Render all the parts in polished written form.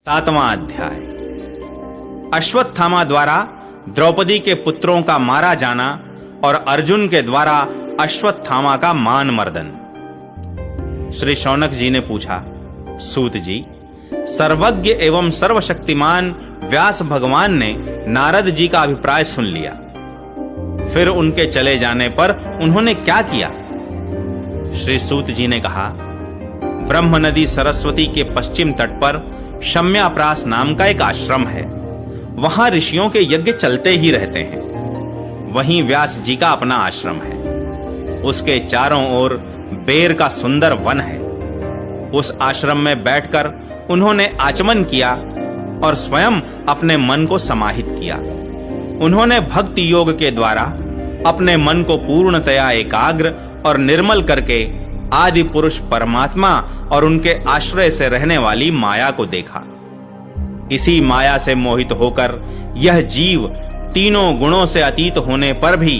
7वां अध्याय। अश्वत्थामा द्वारा द्रौपदी के पुत्रों का मारा जाना और अर्जुन के द्वारा अश्वत्थामा का मान मर्दन। श्री शौनक जी ने पूछा, सूत जी, सर्वज्ञ एवं सर्वशक्तिमान व्यास भगवान ने नारद जी का अभिप्राय सुन लिया, फिर उनके चले जाने पर उन्होंने क्या किया? श्री सूत जी ने कहा, ब्रह्म नदी सरस्वती के पश्चिम तट पर शम्याप्रास नाम का एक आश्रम है। वहां ऋषियों के यज्ञ चलते ही रहते हैं। वहीं व्यास जी का अपना आश्रम है। उसके चारों ओर बेर का सुंदर वन है। उस आश्रम में बैठकर उन्होंने आचमन किया और स्वयं अपने मन को समाहित किया। उन्होंने भक्ति योग के द्वारा अपने मन को पूर्णतया एकाग्र और निर्मल करके आदि पुरुष परमात्मा और उनके आश्रय से रहने वाली माया को देखा। इसी माया से मोहित होकर यह जीव तीनों गुणों से अतीत होने पर भी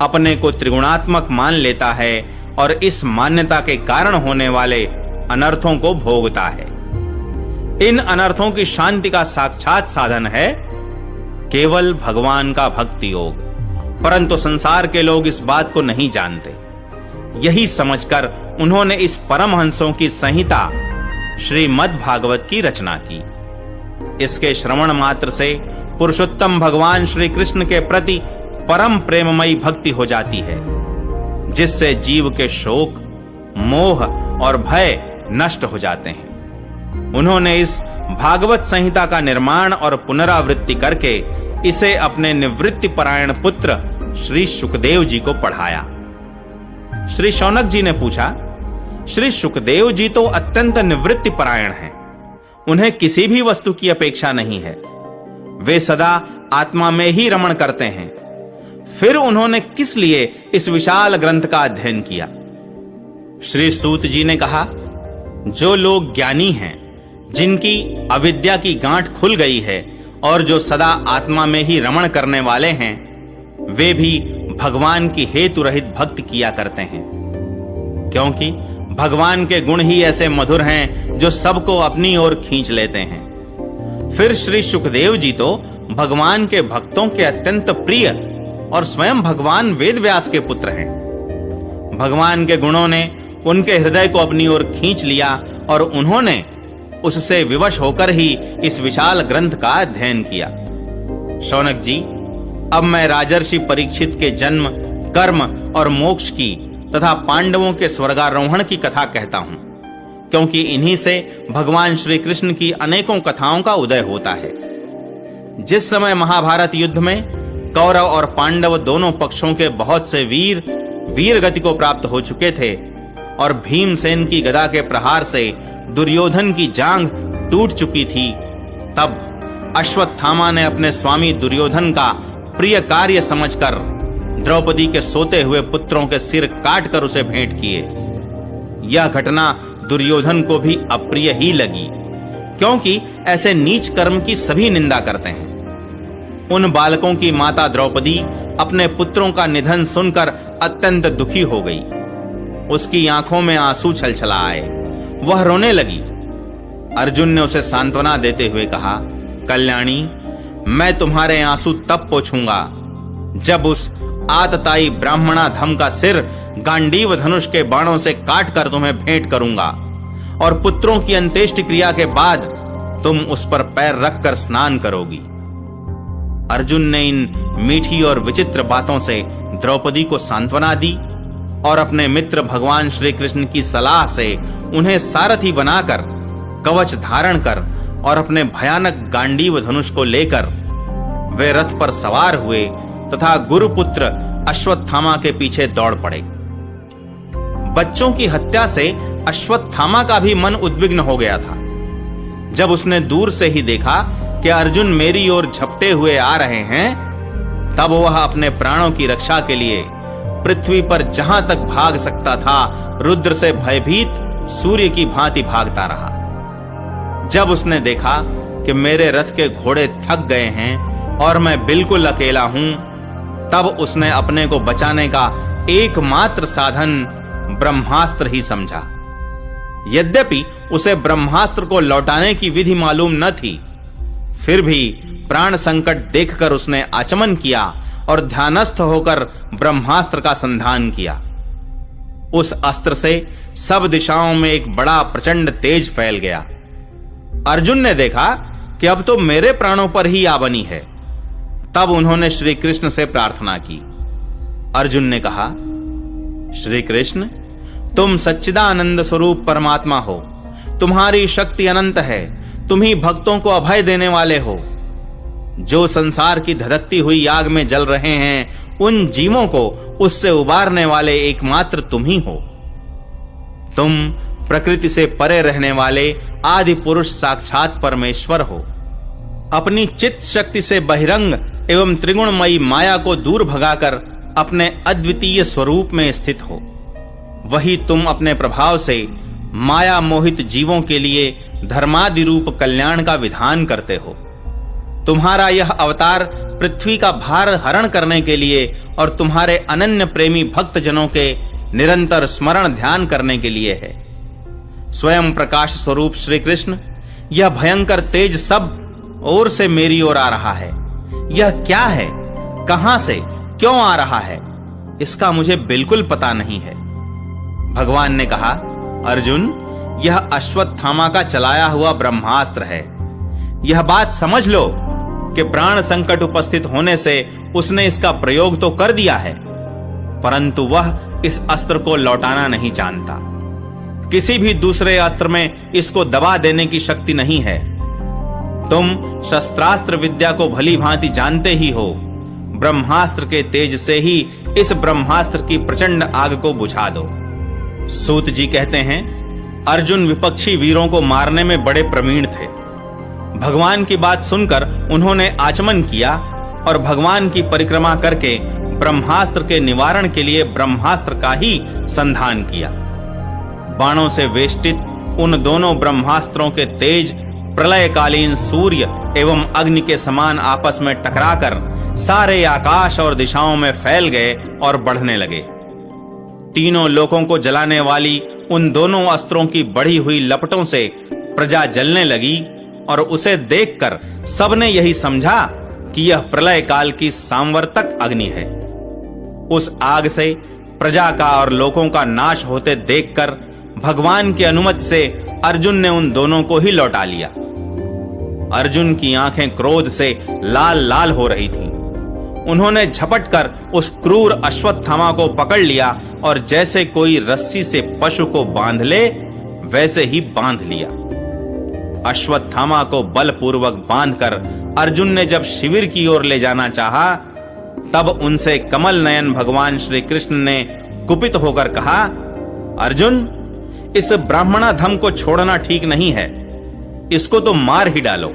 अपने को त्रिगुणात्मक मान लेता है और इस मान्यता के कारण होने वाले अनर्थों को भोगता है। इन अनर्थों की शांति का साक्षात साधन है केवल भगवान का भक्ति योग, परंतु संसार के लोग इस बात को नहीं जानते। यही समझकर उन्होंने इस परमहंसों की संहिता श्रीमद् भागवत की रचना की। इसके श्रवण मात्र से पुरुषोत्तम भगवान श्री कृष्ण के प्रति परम प्रेममयी भक्ति हो जाती है, जिससे जीव के शोक, मोह और भय नष्ट हो जाते हैं। उन्होंने इस भागवत संहिता का निर्माण और पुनरावृत्ति करके इसे अपने निवृत्ति परायण पुत्र श्री सुखदेव जी को पढ़ाया। श्री शौनक जी ने पूछा, श्री सुखदेव जी तो अत्यंत निवृत्ति परायण हैं। उन्हें किसी भी वस्तु की अपेक्षा नहीं है। वे सदा आत्मा में ही रमण करते हैं। फिर उन्होंने किस लिए इस विशाल ग्रंथ का अध्ययन किया? श्री सूत जी ने कहा, जो लोग ज्ञानी हैं, जिनकी अविद्या की गांठ खुल गई है और जो सदा आत्मा में ही रमण करने वाले हैं, वे भी भगवान की हेतु रहित भक्ति किया करते हैं, क्योंकि भगवान के गुण ही ऐसे मधुर हैं जो सबको अपनी ओर खींच लेते हैं। फिर श्री सुखदेव जी तो भगवान के भक्तों के अत्यंत प्रिय और स्वयं भगवान वेदव्यास के पुत्र हैं। भगवान के गुणों ने उनके हृदय को अपनी ओर खींच लिया और उन्होंने उससे विवश होकर ही इस विशाल ग्रंथ का अध्ययन किया। शौनक जी, अब मैं राजर्षि परीक्षित के जन्म, कर्म और मोक्ष की तथा पांडवों के स्वर्गारोहण की कथा कहता हूं, क्योंकि इन्हीं से भगवान श्री कृष्ण की अनेकों कथाओं का उदय होता है। जिस समय महाभारत युद्ध में कौरव और पांडव दोनों पक्षों के बहुत से वीर गति को प्राप्त हो चुके थे और भीमसेन की गदा के प्रहार से दुर्योधन की जांघ टूट चुकी थी, तब अश्वत्थामा ने अपने स्वामी दुर्योधन का प्रिय कार्य समझकर द्रौपदी के सोते हुए पुत्रों के सिर काटकर उसे भेंट किए। यह घटना दुर्योधन को भी अप्रिय ही लगी, क्योंकि ऐसे नीच कर्म की सभी निंदा करते हैं। उन बालकों की माता द्रौपदी अपने पुत्रों का निधन सुनकर अत्यंत दुखी हो गई। उसकी आंखों में आंसू छलछला आए। वह रोने लगी। अर्जुन ने उसे सांत्वना देते हुए कहा, कल्याणी, मैं तुम्हारे आंसू तब पोंछूंगा जब उस आतताई ब्राह्मणा धम का सिर गांडीव धनुष के बाणों से काटकर तुम्हें भेंट करूंगा और पुत्रों की अंत्येष्टि क्रिया के बाद तुम उस पर पैर रखकर स्नान करोगी। अर्जुन ने इन मीठी और विचित्र बातों से द्रौपदी को सांत्वना दी और अपने मित्र भगवान श्री कृष्ण की सलाह से उन्हें सारथी बनाकर कवच धारण कर और अपने भयानक गांडीव धनुष को लेकर वे रथ पर सवार हुए तथा गुरुपुत्र अश्वत्थामा के पीछे दौड़ पड़े। बच्चों की हत्या से अश्वत्थामा का भी मन उद्विग्न हो गया था। जब उसने दूर से ही देखा कि अर्जुन मेरी ओर झपटे हुए आ रहे हैं, तब वह अपने प्राणों की रक्षा के लिए पृथ्वी पर जहां तक भाग सकता था रुद्र से भयभीत सूर्य की भांति भागता रहा। जब उसने देखा कि मेरे रथ के घोड़े थक गए हैं और मैं बिल्कुल अकेला हूं, तब उसने अपने को बचाने का एकमात्र साधन ब्रह्मास्त्र ही समझा। यद्यपि उसे ब्रह्मास्त्र को लौटाने की विधि मालूम न थी, फिर भी प्राण संकट देखकर उसने आचमन किया और ध्यानस्थ होकर ब्रह्मास्त्र का संधान किया। उस अस्त्र से सब दिशाओं में एक बड़ा प्रचंड तेज फैल गया। अर्जुन ने देखा कि अब तो मेरे प्राणों पर ही आ बनी है। तब उन्होंने श्री कृष्ण से प्रार्थना की। अर्जुन ने कहा, श्री कृष्ण, तुम सच्चिदानंद स्वरूप परमात्मा हो, तुम्हारी शक्ति अनंत है, तुम ही भक्तों को अभय देने वाले हो। जो संसार की धधकती हुई आग में जल रहे हैं, उन जीवों को उससे उबारने वाले एकमात्र तुम ही हो। तुम प्रकृति से परे रहने वाले आदि पुरुष साक्षात परमेश्वर हो। अपनी चित्त शक्ति से बहिरंग एवं त्रिगुणमयी माया को दूर भगाकर अपने अद्वितीय स्वरूप में स्थित हो। वही तुम अपने प्रभाव से माया मोहित जीवों के लिए धर्मादि रूप कल्याण का विधान करते हो। तुम्हारा यह अवतार पृथ्वी का भार हरण करने के लिए और तुम्हारे अनन्य प्रेमी भक्त जनों के निरंतर स्मरण ध्यान करने के लिए है। स्वयं प्रकाश स्वरूप श्री कृष्ण, यह भयंकर तेज सब ओर से मेरी ओर आ रहा है। यह क्या है, कहां से, क्यों आ रहा है, इसका मुझे बिल्कुल पता नहीं है। भगवान ने कहा, अर्जुन, यह अश्वत्थामा का चलाया हुआ ब्रह्मास्त्र है। यह बात समझ लो कि प्राण संकट उपस्थित होने से उसने इसका प्रयोग तो कर दिया है, परंतु वह इस अस्त्र को लौटाना नहीं जानता। किसी भी दूसरे अस्त्र में इसको दबा देने की शक्ति नहीं है। तुम शस्त्रास्त्र विद्या को भली भांति जानते ही हो। ब्रह्मास्त्र के तेज से ही इस ब्रह्मास्त्र की प्रचंड आग को बुझा दो। सूत जी कहते हैं, अर्जुन विपक्षी वीरों को मारने में बड़े प्रवीण थे। भगवान की बात सुनकर उन्होंने आचमन किया और भगवान की परिक्रमा करके ब्रह्मास्त्र के निवारण के लिए ब्रह्मास्त्र का ही संधान किया। बाणों से वेष्टित उन दोनों ब्रह्मास्त्रों के तेज प्रलयकालीन सूर्य एवं अग्नि के समान आपस में टकराकर सारे आकाश और दिशाओं में फैल गए और बढ़ने लगे। तीनों लोकों को जलाने वाली उन दोनों अस्त्रों की बढ़ी हुई लपटों से प्रजा जलने लगी और उसे देखकर सबने यही समझा कि यह प्रलय काल की सांवर्तक अग्नि है। उस आग से प्रजा का और लोकों का नाश होते देखकर भगवान की अनुमति से अर्जुन ने उन दोनों को ही लौटा लिया। अर्जुन की आंखें क्रोध से लाल लाल हो रही थीं। उन्होंने झपटकर उस क्रूर अश्वत्थामा को पकड़ लिया और जैसे कोई रस्सी से पशु को बांध ले, वैसे ही बांध लिया। अश्वत्थामा को बलपूर्वक बांधकर अर्जुन ने जब शिविर की ओर ले जाना चाहा, तब उनसे कमल नयन भगवान श्री कृष्ण ने कुपित होकर कहा, अर्जुन, इस ब्राह्मणाधम को छोड़ना ठीक नहीं है। इसको तो मार ही डालो।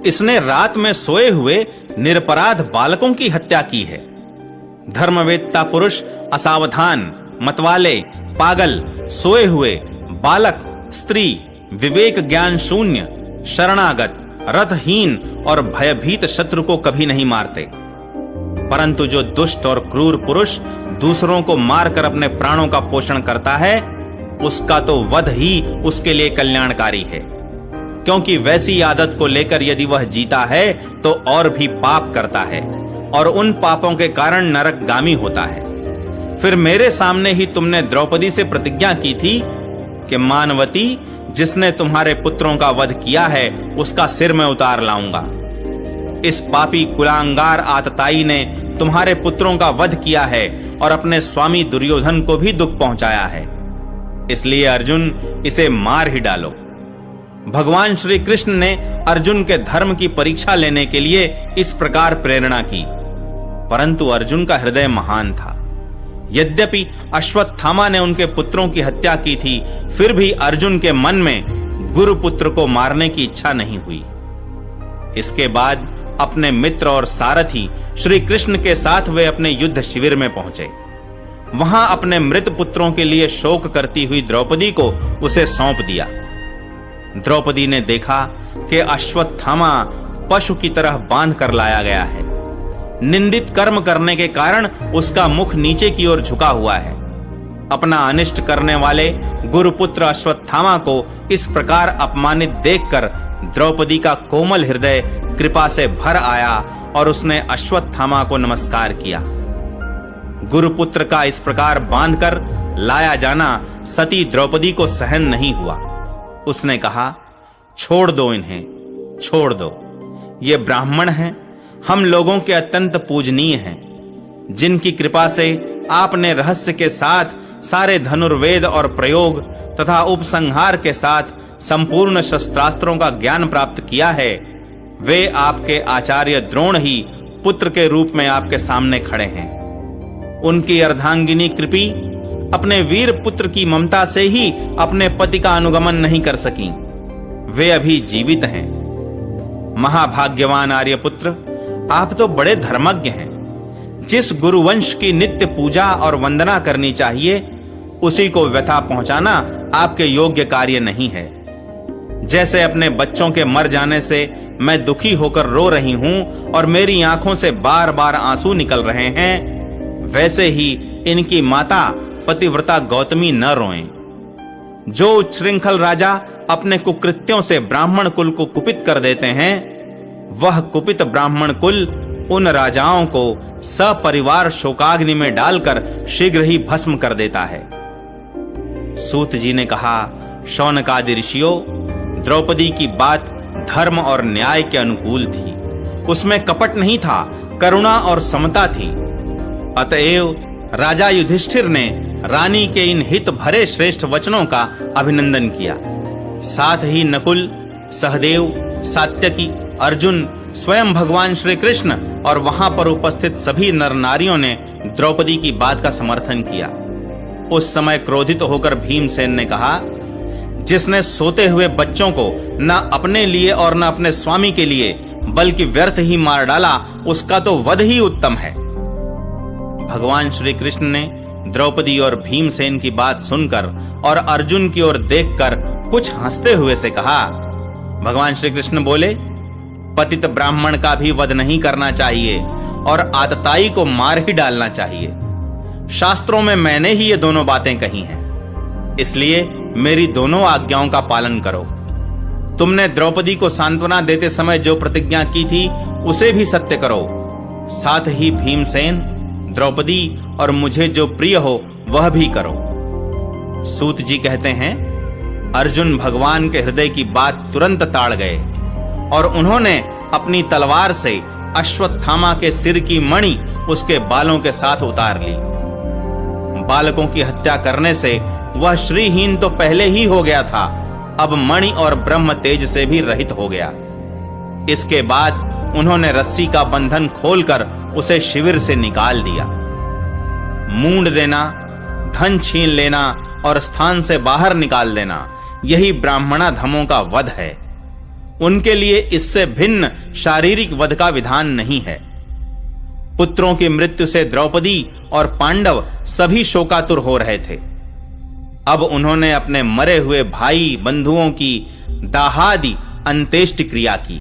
इसने रात में सोए हुए निरपराध बालकों की हत्या की है। धर्मवेत्ता पुरुष असावधान, मतवाले, पागल, सोए हुए बालक, स्त्री, विवेक ज्ञान शून्य, शरणागत, रथहीन और भयभीत शत्रु को कभी नहीं मारते, परंतु जो दुष्ट और क्रूर पुरुष दूसरों को मारकर अपने प्राणों का पोषण करता है, उसका तो वध ही उसके लिए कल्याणकारी है। क्योंकि वैसी आदत को लेकर यदि वह जीता है तो और भी पाप करता है और उन पापों के कारण नरकगामी होता है। फिर मेरे सामने ही तुमने द्रौपदी से प्रतिज्ञा की थी कि मानवती, जिसने तुम्हारे पुत्रों का वध किया है, उसका सिर मैं उतार लाऊंगा। इस पापी कुलांगार आतताई ने तुम्हारे पुत्रों का वध किया है और अपने स्वामी दुर्योधन को भी दुख पहुंचाया है। इसलिए अर्जुन, इसे मार ही डालो। भगवान श्री कृष्ण ने अर्जुन के धर्म की परीक्षा लेने के लिए इस प्रकार प्रेरणा की, परंतु अर्जुन का हृदय महान था। यद्यपि अश्वत्थामा ने उनके पुत्रों की हत्या की थी, फिर भी अर्जुन के मन में गुरुपुत्र को मारने की इच्छा नहीं हुई। इसके बाद अपने मित्र और सारथी श्री कृष्ण के साथ वे अपने युद्ध शिविर में पहुंचे। वहां अपने मृत पुत्रों के लिए शोक करती हुई द्रौपदी को उसे सौंप दिया। द्रौपदी ने देखा कि अश्वत्थामा पशु की तरह बांध कर लाया गया है। निंदित कर्म करने के कारण उसका मुख नीचे की ओर झुका हुआ है। अपना अनिष्ट करने वाले गुरुपुत्र अश्वत्थामा को इस प्रकार अपमानित देखकर द्रौपदी का कोमल हृदय कृपा से भर आया और उसने अश्वत्थामा को नमस्कार किया। गुरुपुत्र का इस प्रकार बांधकर लाया जाना सती द्रौपदी को सहन नहीं हुआ। उसने कहा, छोड़ दो इन्हें, छोड़ दो। ये ब्राह्मण हैं, हम लोगों के अत्यंत पूजनीय हैं, जिनकी कृपा से आपने रहस्य के साथ सारे धनुर्वेद और प्रयोग तथा उपसंहार के साथ संपूर्ण शस्त्रास्त्रों का ज्ञान प्राप्त किया है। वे आपके आचार्य द्रोण ही पुत्र के रूप में आपके सामने खड़े हैं। उनकी अर्धांगिनी कृपी अपने वीर पुत्र की ममता से ही अपने पति का अनुगमन नहीं कर सकी। वे अभी जीवित हैं। महाभाग्यवान आर्यपुत्र, आप तो बड़े धर्मज्ञ हैं। जिस गुरुवंश की नित्य पूजा और वंदना करनी चाहिए, उसी को व्यथा पहुंचाना आपके योग्य कार्य नहीं है। जैसे अपने बच्चों के मर जाने से मैं दुखी होकर रो रही हूं और मेरी आंखों से बार बार आंसू निकल रहे हैं, वैसे ही इनकी माता पतिव्रता गौतमी न रोएं। जो उच्छृंखल राजा अपने कुकृत्यों से ब्राह्मण कुल को कुपित कर देते हैं, वह कुपित ब्राह्मण कुल उन राजाओं को सपरिवार शोकाग्नि में डालकर शीघ्र ही भस्म कर देता है। सूत जी ने कहा, शौनकादि ऋषियों, द्रौपदी की बात धर्म और न्याय के अनुकूल थी। उसमें कपट नहीं था, करुणा और समता थी। अतएव राजा युधिष्ठिर ने रानी के इन हित भरे श्रेष्ठ वचनों का अभिनंदन किया। साथ ही नकुल, सहदेव, सात्यकी, अर्जुन, स्वयं भगवान श्री कृष्ण और वहां पर उपस्थित सभी नर नारियों ने द्रौपदी की बात का समर्थन किया। उस समय क्रोधित होकर भीमसेन ने कहा, जिसने सोते हुए बच्चों को न अपने लिए और न अपने स्वामी के लिए बल्कि व्यर्थ ही मार डाला, उसका तो वध ही उत्तम है। भगवान श्री कृष्ण ने द्रौपदी और भीमसेन की बात सुनकर और अर्जुन की ओर देखकर कुछ हंसते हुए से कहा। भगवान श्री कृष्ण बोले, पतित ब्राह्मण का भी वध नहीं करना चाहिए और आतताई को मार ही डालना चाहिए। शास्त्रों में मैंने ही ये दोनों बातें कही हैं, इसलिए मेरी दोनों आज्ञाओं का पालन करो। तुमने द्रौपदी को सांत्वना देते समय जो प्रतिज्ञा की थी, उसे भी सत्य करो। साथ ही भीमसेन, द्रौपदी और मुझे जो प्रिय हो वह भी करो। सूत जी कहते हैं, अर्जुन भगवान के हृदय की बात तुरंत ताड़ गए और उन्होंने अपनी तलवार से अश्वत्थामा के सिर की मणि उसके बालों के साथ उतार ली। बालकों की हत्या करने से वह श्रीहीन तो पहले ही हो गया था, अब मणि और ब्रह्म तेज से भी रहित हो गया। इसके बाद उन्होंने रस्सी का बंधन खोलकर उसे शिविर से निकाल दिया। मूंड देना, धन छीन लेना और स्थान से बाहर निकाल देना, यही ब्राह्मणाधमों का वध है। उनके लिए इससे भिन्न शारीरिक वध का विधान नहीं है। पुत्रों की मृत्यु से द्रौपदी और पांडव सभी शोकातुर हो रहे थे। अब उन्होंने अपने मरे हुए भाई बंधुओं की दाहादि अंत्येष्टि क्रिया की।